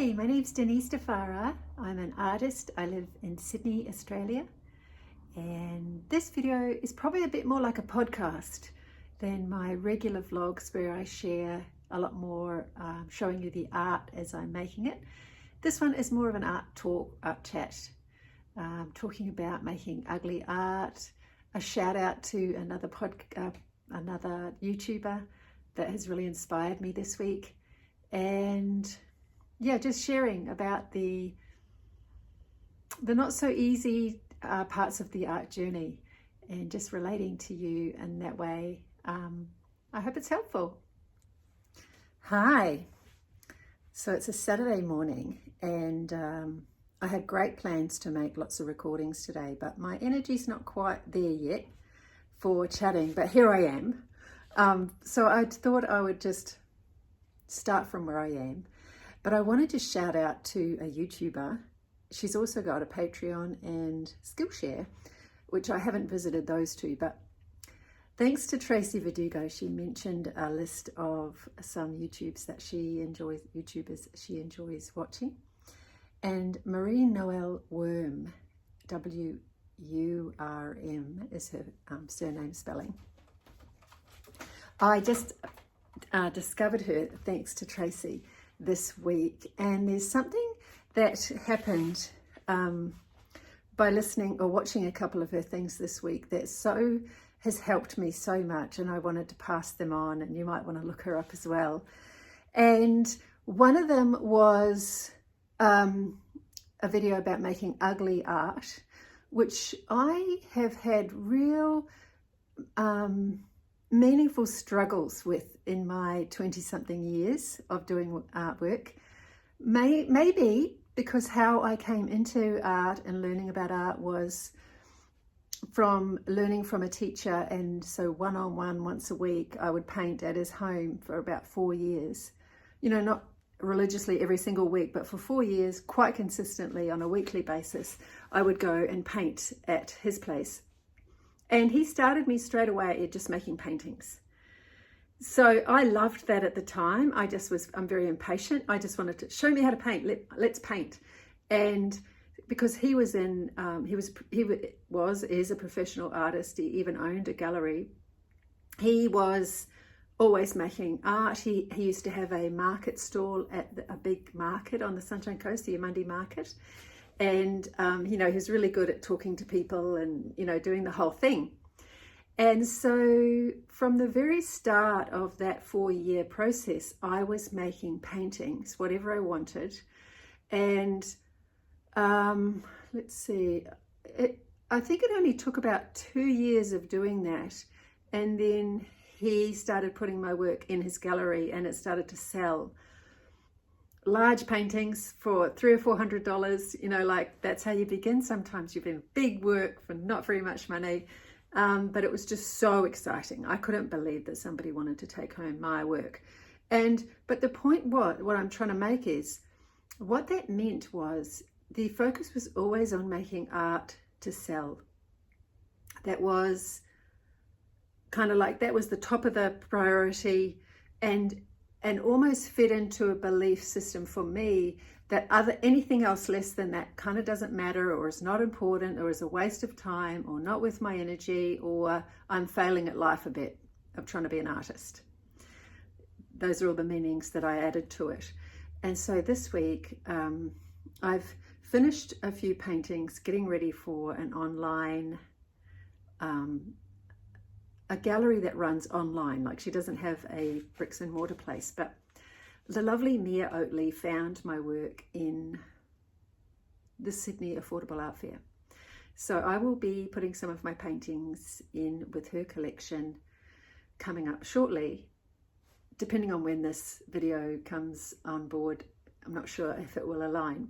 Hi, my name's Denise. I'm an artist. I live in Sydney, Australia. And this video is probably a bit more like a podcast than my regular vlogs where I share a lot more, showing you the art as I'm making it. This one is more of an art talk, art chat, talking about making ugly art, a shout out to another YouTuber that has really inspired me this week. And yeah, just sharing about the not so easy parts of the art journey and just relating to you in that way. I hope it's helpful. Hi, so it's a Saturday morning and I had great plans to make lots of recordings today, but my energy's not quite there yet for chatting, but here I am. So I thought I would just start from where I am. But I wanted to shout out to a YouTuber. She's also got a Patreon and Skillshare, which I haven't visited those two, but thanks to Tracy Verdugo, she mentioned a list of some YouTubers she enjoys watching. And Maria Noelle Wurm, W-U-R-M is her surname spelling. I just discovered her thanks to Tracy this week, and there's something that happened by listening or watching a couple of her things this week that has helped me so much, and I wanted to pass them on, and you might want to look her up as well. And one of them was a video about making ugly art, which I have had real meaningful struggles with in my 20-something years of doing artwork. Maybe because how I came into art and learning about art was from learning from a teacher, and so one-on-one once a week I would paint at his home for about 4 years. You know, not religiously every single week, but for 4 years, quite consistently on a weekly basis, I would go and paint at his place. And he started me straight away at just making paintings. So I loved that at the time. I'm very impatient. I just wanted to show me how to paint. Let's paint. And because he is a professional artist, he even owned a gallery. He was always making art. He used to have a market stall at a big market on the Sunshine Coast, the Monday Market. And, you know, he's really good at talking to people and, you know, doing the whole thing. And so from the very start of that 4-year process, I was making paintings, whatever I wanted. And let's see, I think it only took about 2 years of doing that. And then he started putting my work in his gallery and it started to sell. Large paintings for $300 or $400, you know, like that's how you begin. Sometimes you've been big work for not very much money, but it was just so exciting. I couldn't believe that somebody wanted to take home my work. But the point what I'm trying to make is, what that meant was the focus was always on making art to sell. That was kind of like, that was the top of the priority, and almost fit into a belief system for me that anything else less than that kind of doesn't matter, or is not important, or is a waste of time, or not worth my energy, or I'm failing at life a bit of trying to be an artist. Those are all the meanings that I added to it. And so this week, I've finished a few paintings, getting ready for an online a gallery that runs online. Like, she doesn't have a bricks and mortar place, but the lovely Mia Oatley found my work in the Sydney Affordable Art Fair. So I will be putting some of my paintings in with her collection coming up shortly, depending on when this video comes on board. I'm not sure if it will align.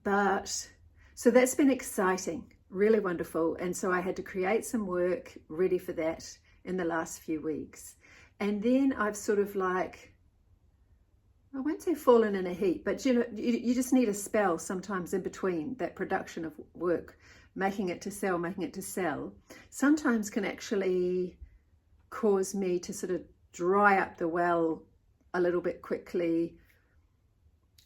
But so that's been exciting. Really wonderful. And so I had to create some work ready for that in the last few weeks. And then I've sort of like, I won't say fallen in a heap, but you know, you just need a spell sometimes in between that production of work, making it to sell, sometimes can actually cause me to sort of dry up the well a little bit quickly,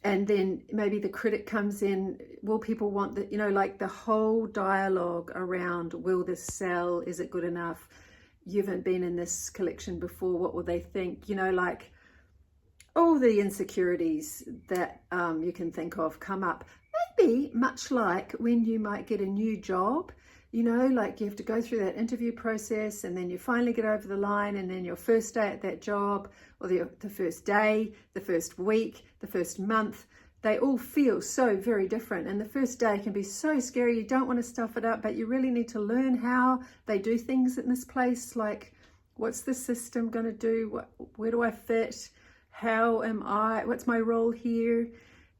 And then maybe the critic comes in, will people want the, like the whole dialogue around, will this sell? Is it good enough? You haven't been in this collection before. What will they think? Like all the insecurities that you can think of come up. Maybe much like when you might get a new job, like you have to go through that interview process and then you finally get over the line, and then your first day at that job, or the first day, the first week, the first month, they all feel so very different. And the first day can be so scary. You don't want to stuff it up, but you really need to learn how they do things in this place. Like, what's the system going to do? Where do I fit? How am I? What's my role here?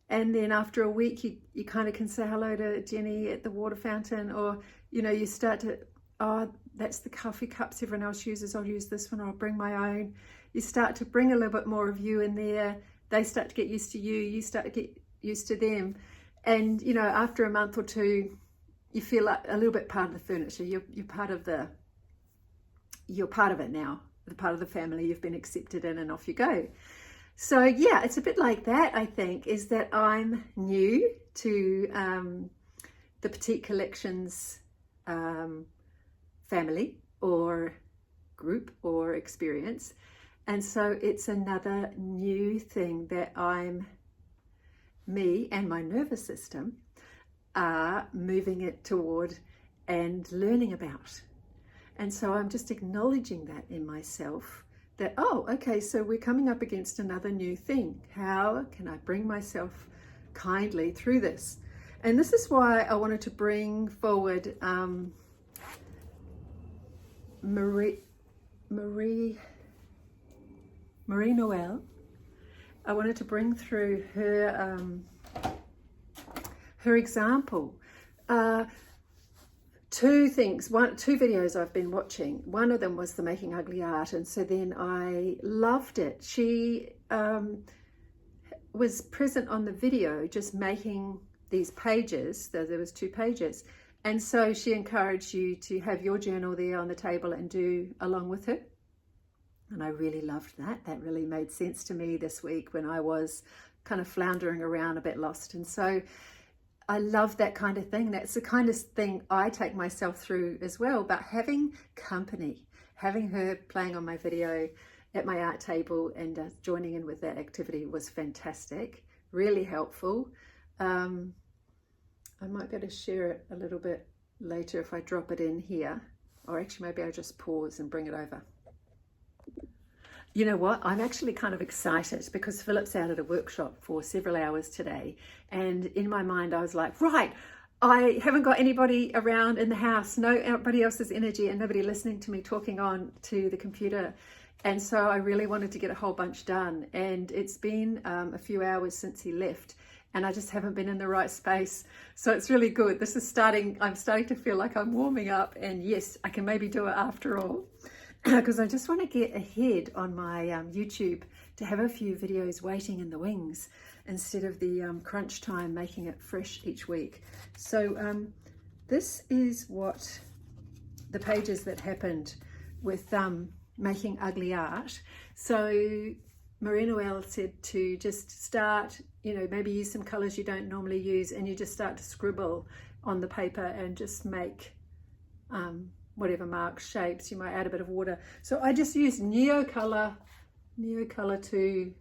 And then after a week, you kind of can say hello to Jenny at the water fountain, or, you start to, oh, that's the coffee cups everyone else uses. I'll use this one, or I'll bring my own. You start to bring a little bit more of you in there. They start to get used to you. You start to get used to them. And, after a month or two, you feel like a little bit part of the furniture. You're part of it now. The part of the family. You've been accepted in, and off you go. So yeah, it's a bit like that, I think, is that I'm new to the Petite Collections family or group or experience. And so it's another new thing that me and my nervous system are moving it toward and learning about. And so I'm just acknowledging that in myself, that, oh, okay, so we're coming up against another new thing. How can I bring myself kindly through this? And this is why I wanted to bring forward Maria Noelle. I wanted to bring through her example. Two videos I've been watching. One of them was the Making Ugly Art, and so then I loved it. She was present on the video just making these pages. There was 2 pages, and so she encouraged you to have your journal there on the table and do along with her. And I really loved that. That really made sense to me this week when I was kind of floundering around a bit lost. And so I love that kind of thing. That's the kind of thing I take myself through as well. But having company, having her playing on my video at my art table and joining in with that activity was fantastic, really helpful. I might be able to share it a little bit later if I drop it in here, or actually maybe I'll just pause and bring it over. You know what? I'm actually kind of excited because Philip's out at a workshop for several hours today. And in my mind, I was like, right, I haven't got anybody around in the house, nobody else's energy and nobody listening to me talking on to the computer. And so I really wanted to get a whole bunch done. And it's been a few hours since he left, and I just haven't been in the right space. So it's really good. I'm starting to feel like I'm warming up, and yes, I can maybe do it after all. Because I just want to get ahead on my YouTube to have a few videos waiting in the wings instead of the crunch time making it fresh each week. So this is what the pages that happened with Making Ugly Art. So Maria Noelle said to just start, maybe use some colors you don't normally use, and you just start to scribble on the paper and just make whatever marks, shapes. You might add a bit of water. So I just used Neocolor 2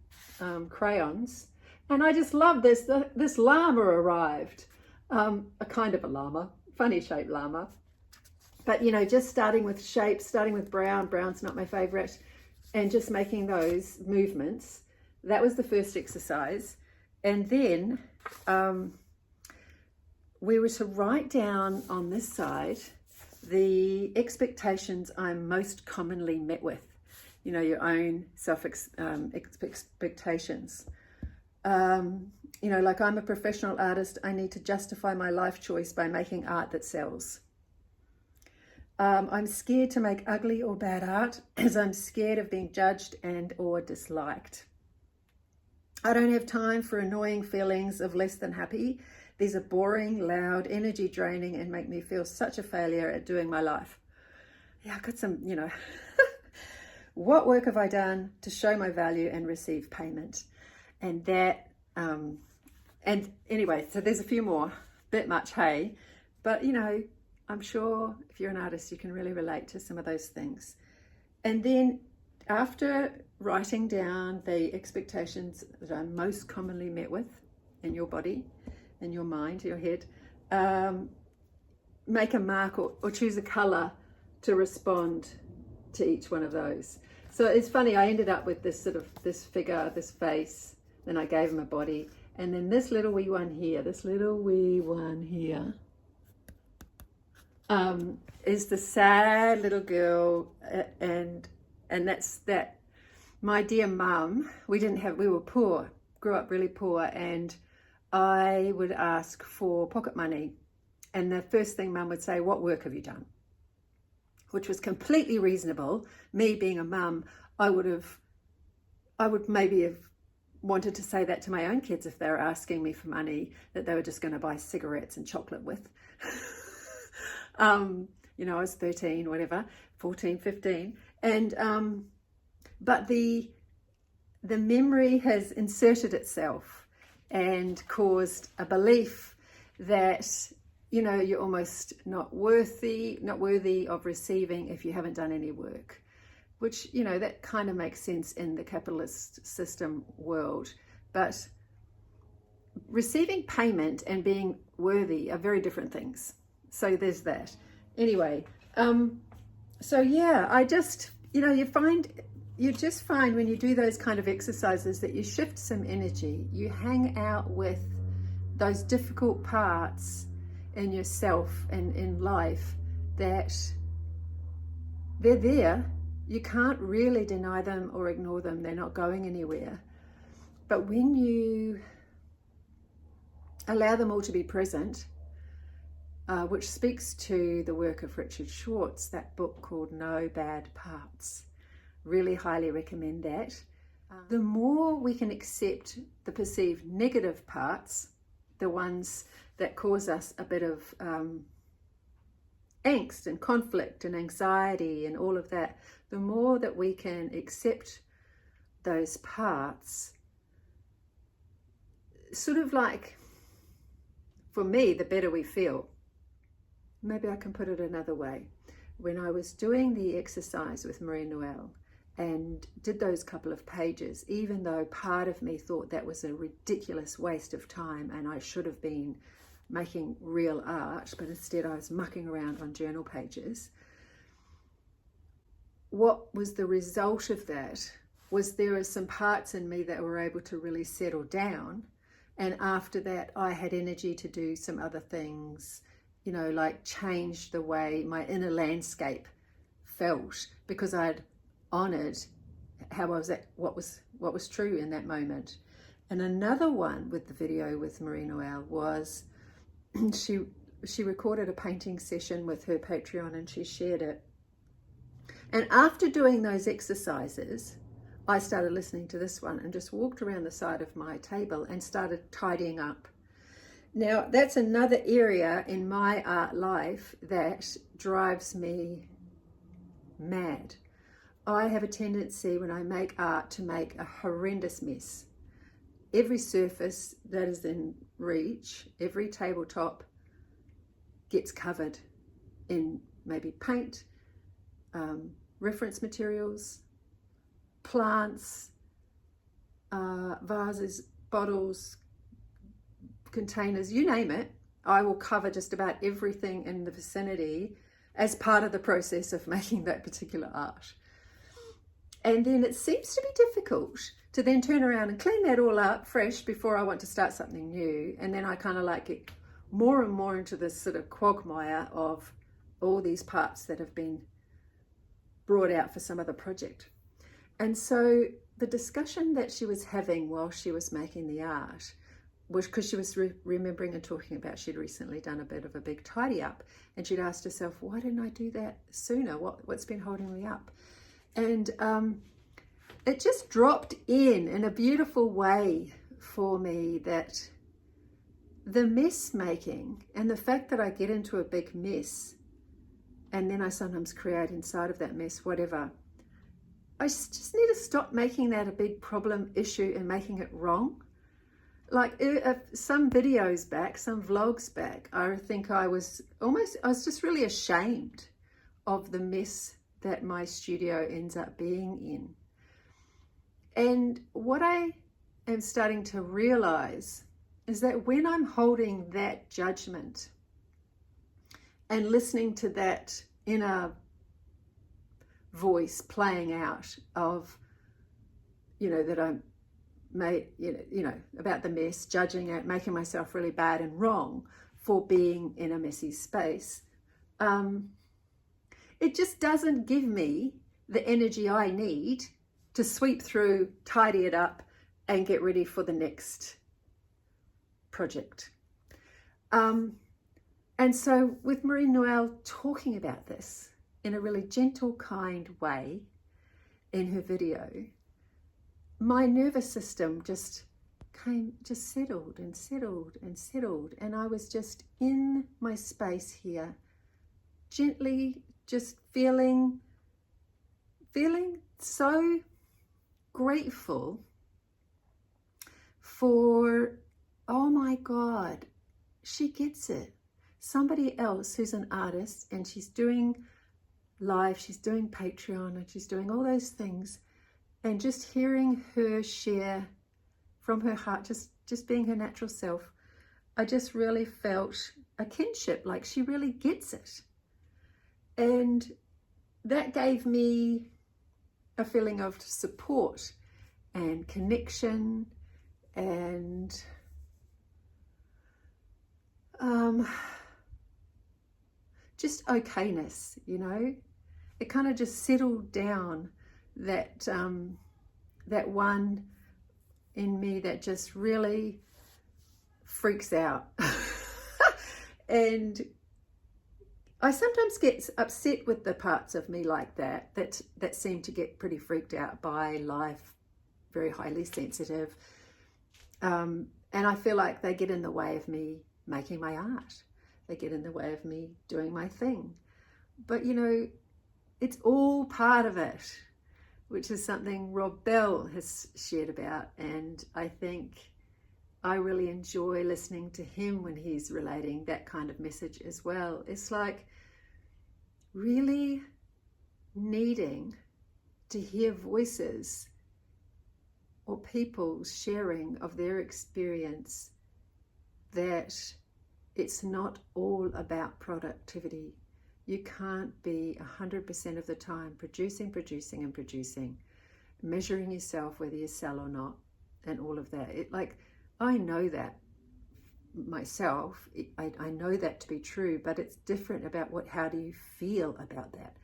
crayons, and I just love this. This llama arrived, a kind of a llama, funny shaped llama. But just starting with shapes, starting with brown. Brown's not my favorite, and just making those movements. That was the first exercise, and then we were to write down on this side the expectations I'm most commonly met with, your own expectations. Like, I'm a professional artist. I need to justify my life choice by making art that sells. I'm scared to make ugly or bad art as I'm scared of being judged and or disliked. I don't have time for annoying feelings of less than happy. These are boring, loud, energy draining, and make me feel such a failure at doing my life. Yeah, I've got some, what work have I done to show my value and receive payment? And that And anyway, so there's a few more, bit much, hey, but you know, I'm sure if you're an artist, you can really relate to some of those things. And then after writing down the expectations that I'm most commonly met with in your body, in your mind, your head, make a mark or choose a color to respond to each one of those. So it's funny, I ended up with this sort of, this figure, this face, then I gave him a body, and then this little wee one here, is the sad little girl, and that's that. My dear mum, we were poor, grew up really poor, and I would ask for pocket money, and the first thing mum would say, what work have you done? Which was completely reasonable. Me being a mum, I would maybe have wanted to say that to my own kids if they were asking me for money that they were just going to buy cigarettes and chocolate with. You know, I was 13, whatever, 14, 15. And, but the memory has inserted itself and caused a belief that, you know, you're almost not worthy of receiving if you haven't done any work, which, you know, that kind of makes sense in the capitalist system world. But receiving payment and being worthy are very different things. So there's that. Anyway, so yeah, I just, you know, you just find when you do those kind of exercises that you shift some energy, you hang out with those difficult parts in yourself and in life, that they're there. You can't really deny them or ignore them. They're not going anywhere. But when you allow them all to be present, which speaks to the work of Richard Schwartz, that book called No Bad Parts. Really highly recommend that. The more we can accept the perceived negative parts, the ones that cause us a bit of angst and conflict and anxiety and all of that, the more that we can accept those parts, sort of like, for me, the better we feel. Maybe I can put it another way. When I was doing the exercise with Maria Noelle and did those couple of pages, even though part of me thought that was a ridiculous waste of time and I should have been making real art, but instead I was mucking around on journal pages, what was the result of that was there are some parts in me that were able to really settle down, and after that I had energy to do some other things, you know, like change the way my inner landscape felt, because I'd honored how I was at what was true in that moment. And another one with the video with Maria Noelle was she recorded a painting session with her Patreon and she shared it. And after doing those exercises, I started listening to this one and just walked around the side of my table and started tidying up. Now, that's another area in my art life that drives me mad. I have a tendency when I make art to make a horrendous mess. Every surface that is in reach, every tabletop gets covered in maybe paint, reference materials, plants, vases, bottles, containers, you name it. I will cover just about everything in the vicinity as part of the process of making that particular art. And then it seems to be difficult to then turn around and clean that all up fresh before I want to start something new. And then I kind of like get more and more into this sort of quagmire of all these parts that have been brought out for some other project. And so the discussion that she was having while she was making the art was because she was remembering and talking about she'd recently done a bit of a big tidy up, and she'd asked herself, why didn't I do that sooner? What's been holding me up? And it just dropped in a beautiful way for me that the mess making and the fact that I get into a big mess and then I sometimes create inside of that mess, whatever, I just need to stop making that a big problem issue and making it wrong. like some videos back, some vlogs back, I think I was just really ashamed of the mess that my studio ends up being in. And what I am starting to realize is that when I'm holding that judgment and listening to that inner voice playing out of, that I'm about the mess, judging it, making myself really bad and wrong for being in a messy space, it just doesn't give me the energy I need to sweep through, tidy it up, and get ready for the next project. And so with Maria Noelle talking about this in a really gentle, kind way in her video, my nervous system just settled and settled and settled. And I was just in my space here, gently just feeling so grateful for, oh my God, she gets it. Somebody else who's an artist and she's doing live, she's doing Patreon, and she's doing all those things, and just hearing her share from her heart, just being her natural self, I just really felt a kinship, like she really gets it. And that gave me a feeling of support and connection and just okayness, It kind of just settled down that that one in me that just really freaks out. And I sometimes get upset with the parts of me like that seem to get pretty freaked out by life, very highly sensitive. And I feel like they get in the way of me making my art. They get in the way of me doing my thing. But, it's all part of it, which is something Rob Bell has shared about. And I think I really enjoy listening to him when he's relating that kind of message as well. It's like really needing to hear voices or people sharing of their experience, that it's not all about productivity. You can't be 100% of the time producing, measuring yourself whether you sell or not, and all of that. I know that myself. I know that to be true, but it's different about how do you feel about that?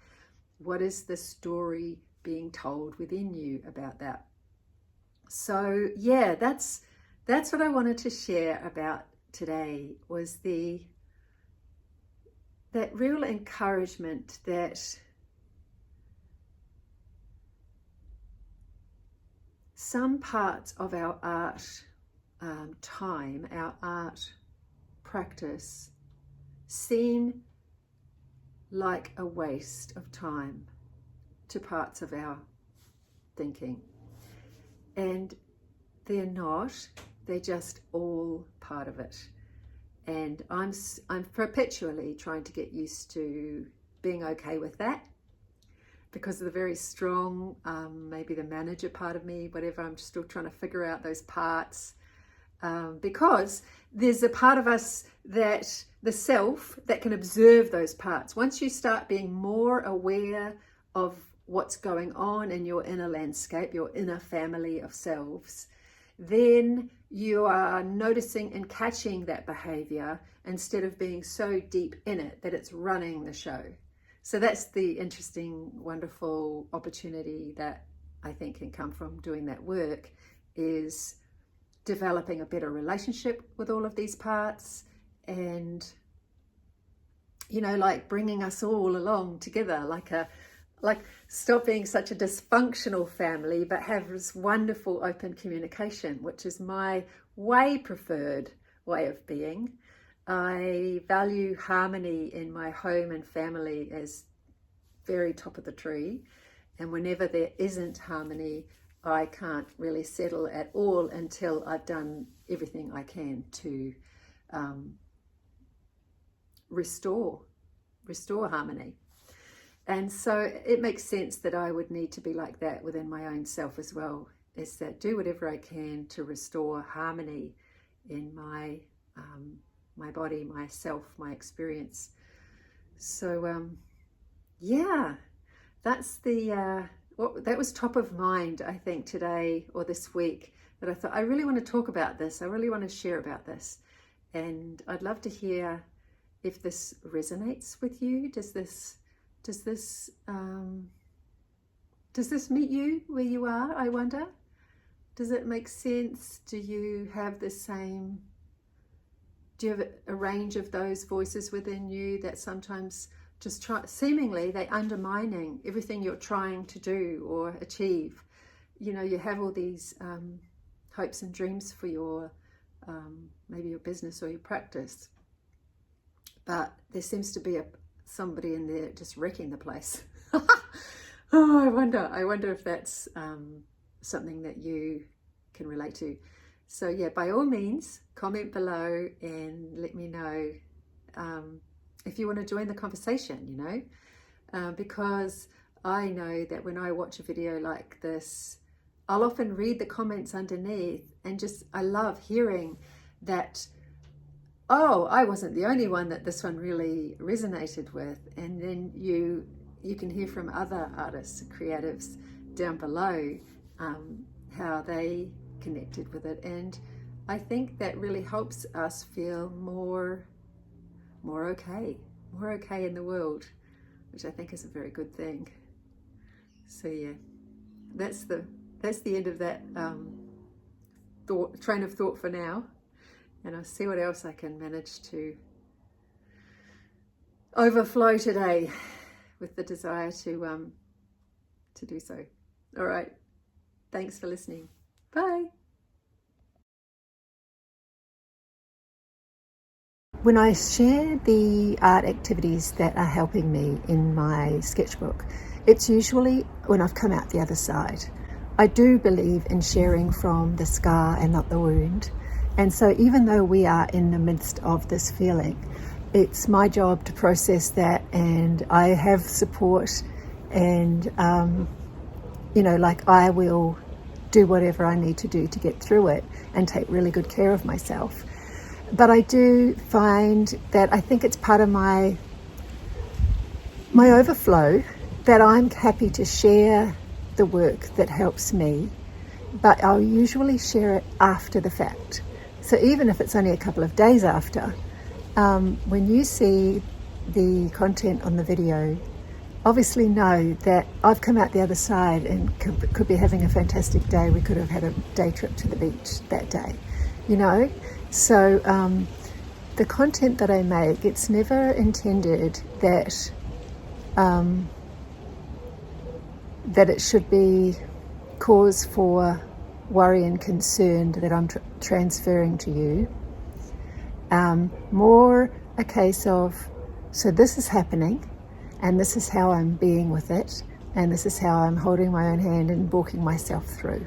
What is the story being told within you about that? So yeah, that's what I wanted to share about today, was that real encouragement that some parts of our art time, our art practice, seem like a waste of time to parts of our thinking. And they're not, they're just all part of it. And I'm perpetually trying to get used to being okay with that, because of the very strong, maybe the manager part of me, whatever. I'm still trying to figure out those parts, because there's a part of us, that the self, that can observe those parts. Once you start being more aware of what's going on in your inner landscape, your inner family of selves, then you are noticing and catching that behavior instead of being so deep in it that it's running the show. So that's the interesting, wonderful opportunity that I think can come from doing that work, is developing a better relationship with all of these parts, and like bringing us all along together, like stop being such a dysfunctional family, but have this wonderful open communication, which is my way preferred way of being. I value harmony in my home and family as very top of the tree. And whenever there isn't harmony, I can't really settle at all until I've done everything I can to restore harmony. And so it makes sense that I would need to be like that within my own self as well, is that do whatever I can to restore harmony in my my body, myself, my experience. So yeah, that's the that was top of mind, I think, today or this week, that I thought I really want to talk about this. I really want to share about this, and I'd love to hear if this resonates with you. Does this meet you where you are, I wonder? Does it make sense? Do you have the same, do you have a range of those voices within you that sometimes just seemingly they're undermining everything you're trying to do or achieve? You know, you have all these hopes and dreams for your maybe your business or your practice, but there seems to be somebody in there just wrecking the place. Oh, I wonder if that's something that you can relate to. So yeah, by all means, comment below and let me know if you want to join the conversation, you know, because I know that when I watch a video like this, I'll often read the comments underneath, and just, I love hearing that, oh, I wasn't the only one that this one really resonated with. And then you can hear from other artists, creatives down below, how they connected with it. And I think that really helps us feel more okay in the world, which I think is a very good thing. So yeah, that's the end of that train of thought for now, and I'll see what else I can manage to overflow today with the desire to do so. All right, thanks for listening. Bye. When I share the art activities that are helping me in my sketchbook, it's usually when I've come out the other side. I do believe in sharing from the scar and not the wound. And so even though we are in the midst of this feeling, it's my job to process that, and I have support, and you know, like, I will do whatever I need to do to get through it and take really good care of myself. But I do find that I think it's part of my overflow that I'm happy to share the work that helps me, but I'll usually share it after the fact. So even if it's only a couple of days after, when you see the content on the video, obviously know that I've come out the other side and could be having a fantastic day. We could have had a day trip to the beach that day, you know? So the content that I make, it's never intended that that it should be cause for worry and concern that I'm transferring to you. More a case of, so this is happening, and this is how I'm being with it, and this is how I'm holding my own hand and walking myself through.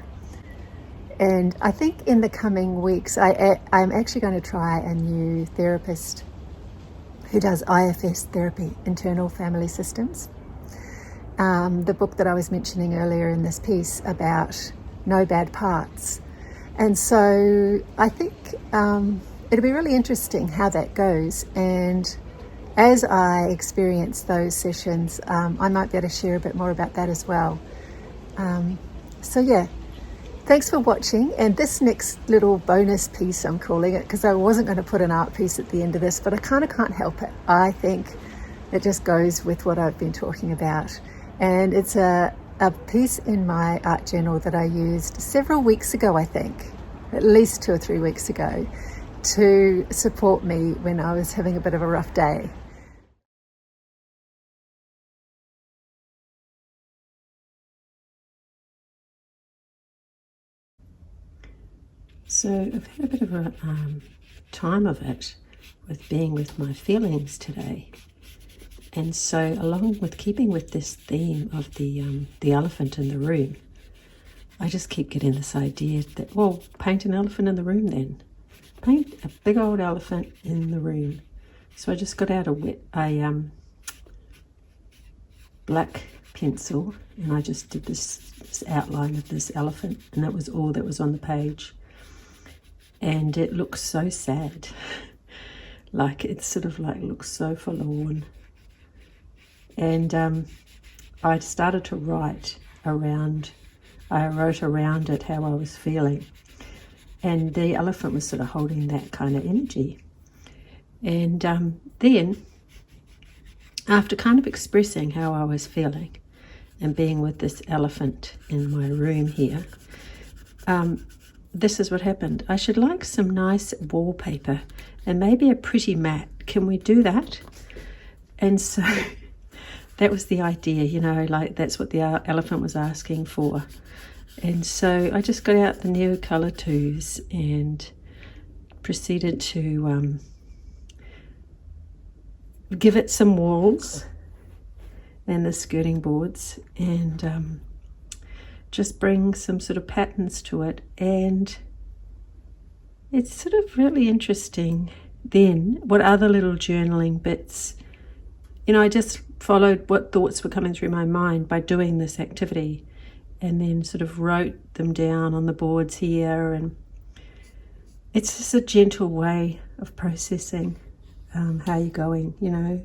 And I think in the coming weeks, I'm actually going to try a new therapist who does IFS therapy, internal family systems. The book that I was mentioning earlier in this piece about no bad parts. And so I think it'll be really interesting how that goes. And as I experience those sessions, I might be able to share a bit more about that as well. So yeah, thanks for watching. And this next little bonus piece, I'm calling it, because I wasn't going to put an art piece at the end of this, but I kind of can't help it. I think it just goes with what I've been talking about. And it's a piece in my art journal that I used several weeks ago, I think, at least 2 or 3 weeks ago, to support me when I was having a bit of a rough day. So I've had a bit of a time of it with being with my feelings today. And so, along with keeping with this theme of the elephant in the room, I just keep getting this idea that, well, paint an elephant in the room then. Paint a big old elephant in the room. So I just got out a black pencil and I just did this outline of this elephant, and that was all that was on the page. And it looks so sad. Like it's sort of like looks so forlorn. And I started to write around, I wrote around it how I was feeling. And the elephant was sort of holding that kind of energy. And then, after kind of expressing how I was feeling and being with this elephant in my room here, this is what happened. I should like some nice wallpaper and maybe a pretty mat. Can we do that? And so that was the idea, you know, like that's what the elephant was asking for. And so I just got out the Neocolor 2s and proceeded to give it some walls and the skirting boards, and just bring some sort of patterns to it. And it's sort of really interesting then what other little journaling bits, you know, I just followed what thoughts were coming through my mind by doing this activity, and then sort of wrote them down on the boards here. And it's just a gentle way of processing how you're going, you know,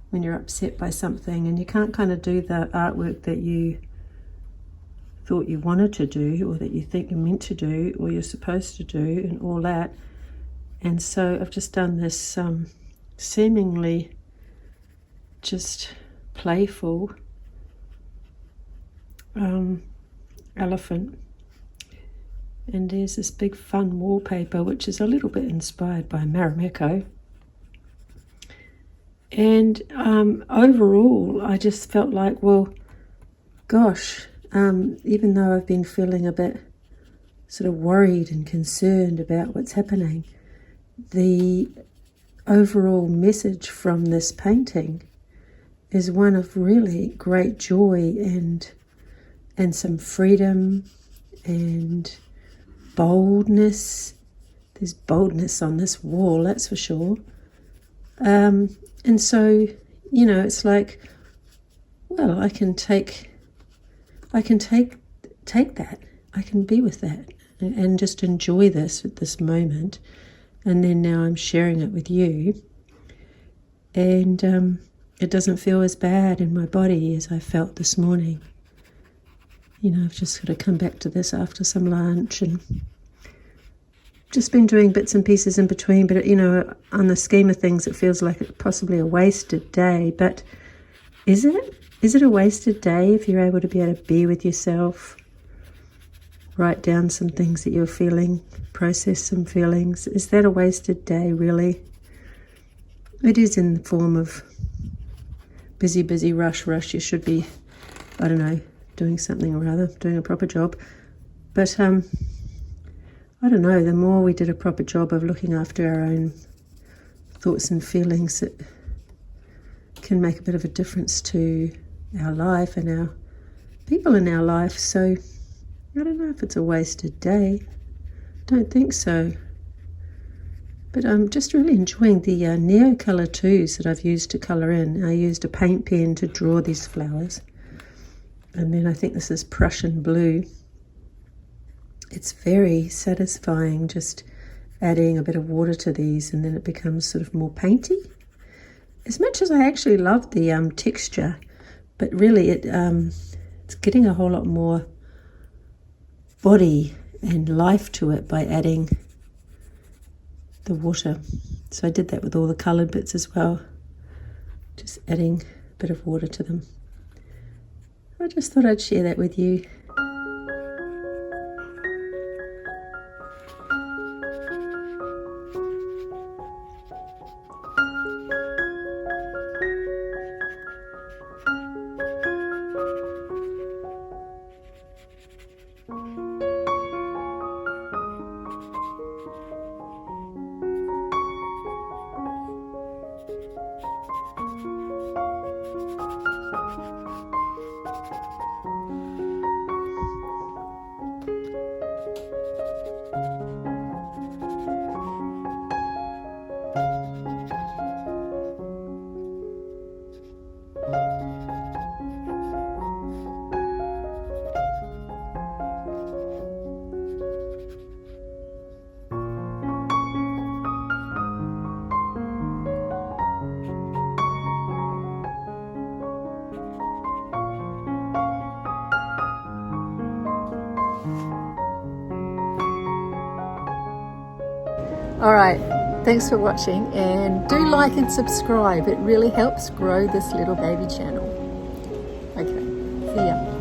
when you're upset by something and you can't kind of do the artwork that you thought you wanted to do, or that you think you're meant to do, or you're supposed to do, and all that. And so I've just done this seemingly just playful elephant, and there's this big fun wallpaper which is a little bit inspired by Marimekko. And overall I just felt like, well, gosh, even though I've been feeling a bit sort of worried and concerned about what's happening, the overall message from this painting is one of really great joy and some freedom and boldness. There's boldness on this wall, that's for sure. And so, you know, it's like, well, I can take that. I can be with that and just enjoy this at this moment. And then now I'm sharing it with you. And it doesn't feel as bad in my body as I felt this morning. You know, I've just got to come back to this after some lunch and just been doing bits and pieces in between. But, you know, on the scheme of things, it feels like it's possibly a wasted day. But is it? Is it a wasted day if you're able to be with yourself, write down some things that you're feeling, process some feelings? Is that a wasted day, really? It is in the form of busy, rush. You should be, I don't know, doing something or other, doing a proper job. But I don't know, the more we did a proper job of looking after our own thoughts and feelings, it can make a bit of a difference to our life and our people in our life. So I don't know if it's a wasted day. Don't think so. But I'm just really enjoying the Neocolor 2s that I've used to colour in. I used a paint pen to draw these flowers. And then I think this is Prussian blue. It's very satisfying just adding a bit of water to these, and then it becomes sort of more painty. As much as I actually love the texture, but really it's getting a whole lot more body and life to it by adding the water. So I did that with all the coloured bits as well, just adding a bit of water to them. I just thought I'd share that with you. All right, thanks for watching, and do like and subscribe. It really helps grow this little baby channel. Okay, see ya.